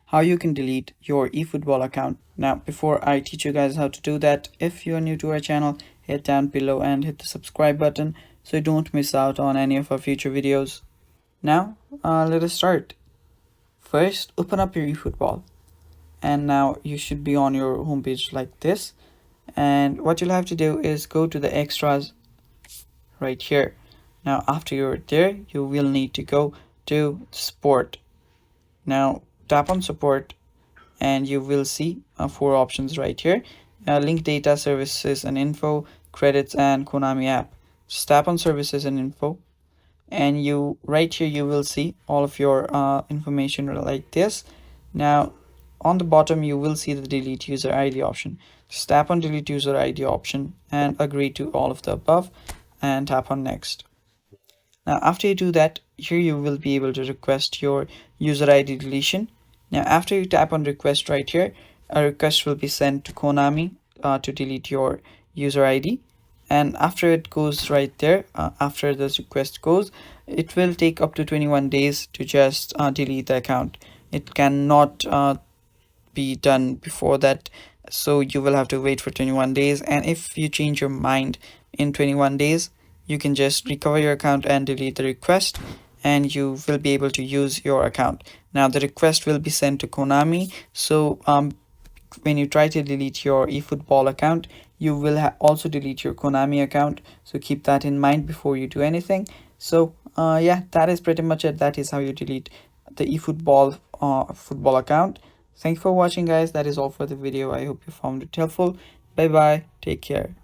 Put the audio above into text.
how you can delete your eFootball account. Now, before I teach you guys how to do that, if you are new to our channel, hit down below and hit the subscribe button so you don't miss out on any of our future videos. Now, let us start. First, open up your eFootball, and now you should be on your homepage like this. And what you'll have to do is go to the extras right here. Now, after you're there, you will need to go to sport. Now, tap on support and you will see four options right here: link data, services and info, credits, and Konami app. Just tap on services and info, and you right here you will see all of your information like this. Now, on the bottom you will see the delete user ID option. Just tap on delete user ID option and agree to all of the above and tap on next. Now, after you do that, here you will be able to request your user ID deletion. Now, after you tap on request right here, a request will be sent to Konami to delete your user ID. And after it goes right there, after this request goes, it will take up to 21 days to just delete the account. It cannot be done before that, so you will have to wait for 21 days. And if you change your mind in 21 days, you can just recover your account and delete the request, and you will be able to use your account. Now, the request will be sent to Konami, so when you try to delete your eFootball account, you will also delete your Konami account, so keep that in mind before you do anything. So yeah, that is pretty much it. That is how you delete the eFootball football account. Thank you for watching, guys. That is all for the video. I hope you found it helpful. Bye bye, take care.